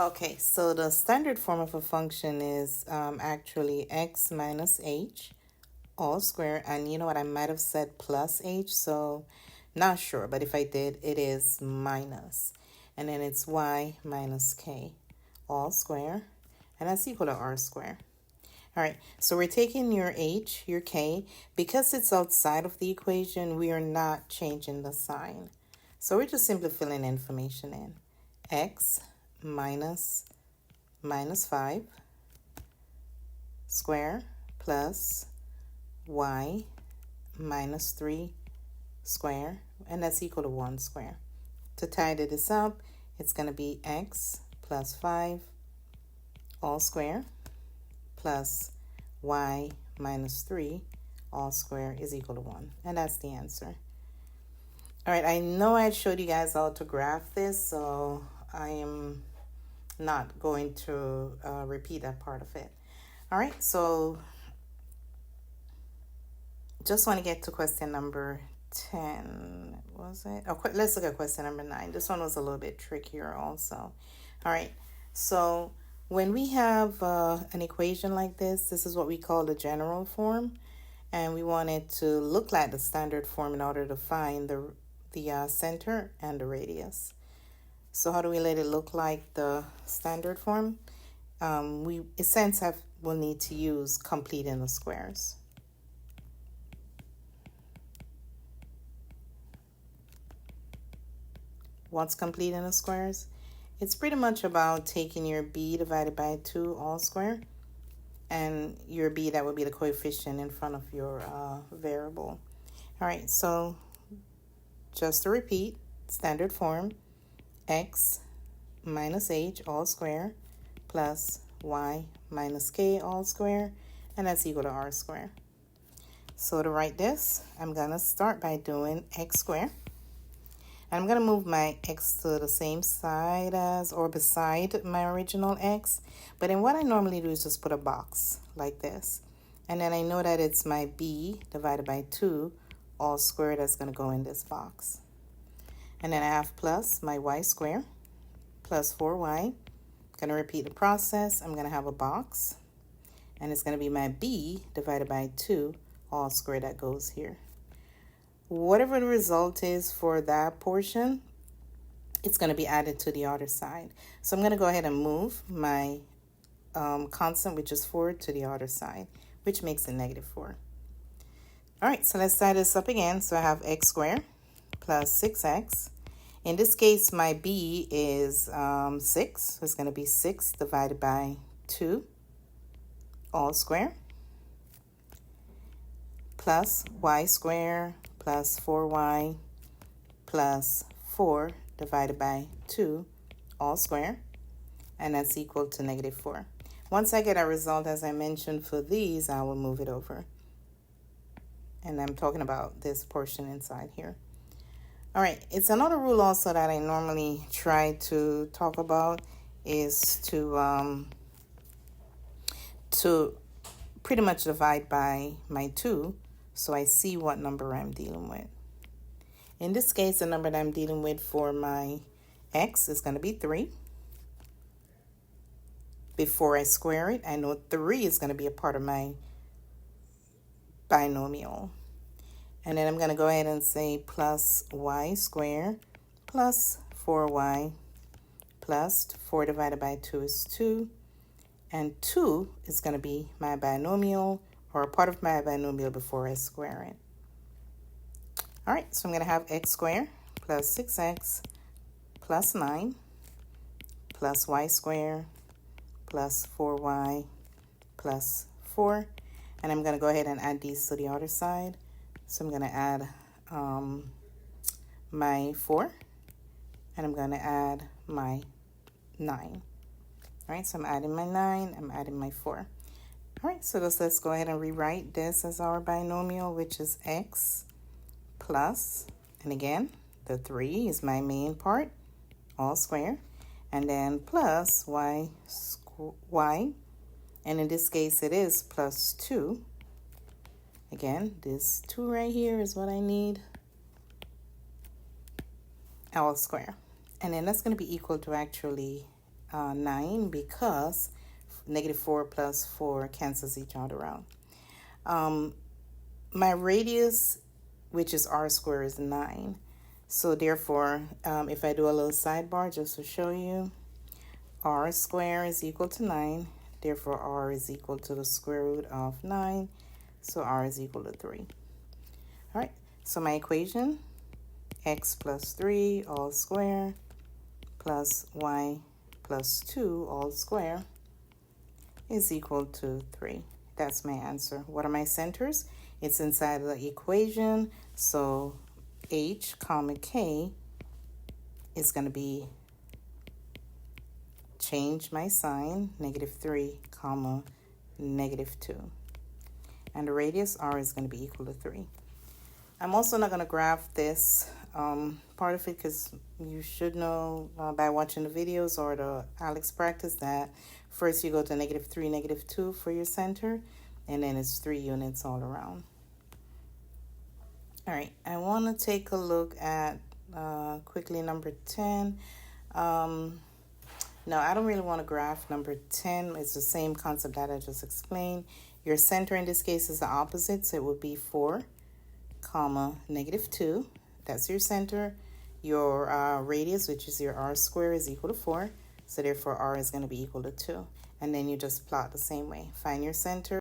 Okay, so the standard form of a function is actually x minus h all square. And you know what? I might have said plus h, so not sure. But if I did, it is minus. And then it's y minus k all square. And that's equal to r square. All right, so we're taking your h, your k. Because it's outside of the equation, we are not changing the sign. So we're just simply filling information in. X minus 5 square plus y minus 3 square, and that's equal to 1 square. To tidy this up, it's going to be x plus 5 all square plus y minus 3 all square is equal to 1. And that's the answer. All right, I know I showed you guys how to graph this, so I am not going to repeat that part of it. All right, so just want to get to question number 10. Was it? Oh, let's look at question number 9. This one was a little bit trickier also. All right, so when we have an equation like this is what we call the general form, and we want it to look like the standard form in order to find the center and the radius. So how do we let it look like the standard form? We in sense will need to use completing the squares. What's completing the squares? It's pretty much about taking your b divided by 2 all square, and your b, that would be the coefficient in front of your variable. All right, so just to repeat, standard form, x minus h all square plus y minus k all square, and that's equal to r square. So to write this, I'm going to start by doing x squared. I'm going to move my x to the same side as or beside my original x. But then what I normally do is just put a box like this. And then I know that it's my b divided by 2 all squared that's going to go in this box. And then I have plus my y squared plus 4y. Going to repeat the process. I'm going to have a box. And it's going to be my b divided by 2 all squared that goes here. Whatever the result is for that portion, it's going to be added to the other side. So I'm going to go ahead and move my constant, which is 4, to the other side, which makes it negative 4. All right, so let's start this up again. So I have x squared plus 6x. In this case, my b is 6. So it's going to be 6 divided by 2 all square plus y squared plus 4y plus 4 divided by 2 all square, and that's equal to negative 4. Once I get a result, as I mentioned for these, I will move it over. And I'm talking about this portion inside here. All right, it's another rule also that I normally try to talk about is to pretty much divide by my 2 so I see what number I'm dealing with. In this case, the number that I'm dealing with for my x is going to be 3. Before I square it, I know 3 is going to be a part of my binomial. And then I'm going to go ahead and say plus y squared plus 4y plus 4 divided by 2 is 2. And 2 is going to be my binomial, or a part of my binomial before I square it. All right, so I'm going to have x squared plus 6x plus 9 plus y squared plus 4y plus 4. And I'm going to go ahead and add these to the other side. So I'm going to add my 4, and I'm going to add my 9. All right, so I'm adding my 9, I'm adding my 4. All right, so let's go ahead and rewrite this as our binomial, which is x plus, and again, the 3 is my main part, all square, and then plus y, and in this case it is plus 2. Again, this 2 right here is what I need, all square. And then that's going to be equal to actually 9 because -4 plus 4 cancels each other out. My radius, which is r squared, is 9. So therefore, if I do a little sidebar just to show you, r squared is equal to 9. Therefore, r is equal to the square root of 9. So r is equal to 3. All right, so my equation, x plus 3 all square plus y plus 2 all square is equal to 3. That's my answer. What are my centers? It's inside the equation, so h comma k is going to be, change my sign, -3 comma -2. And the radius r is going to be equal to 3. I'm also not going to graph this part of it because you should know by watching the videos or the Alex practice that first you go to -3, -2 for your center, and then it's 3 units all around. All right, I want to take a look at quickly number 10. No, I don't really want to graph number 10. It's the same concept that I just explained. Your center in this case is the opposite, so it would be 4, comma, -2. That's your center. Your radius, which is your r squared, is equal to 4. So therefore, r is going to be equal to 2. And then you just plot the same way. Find your center.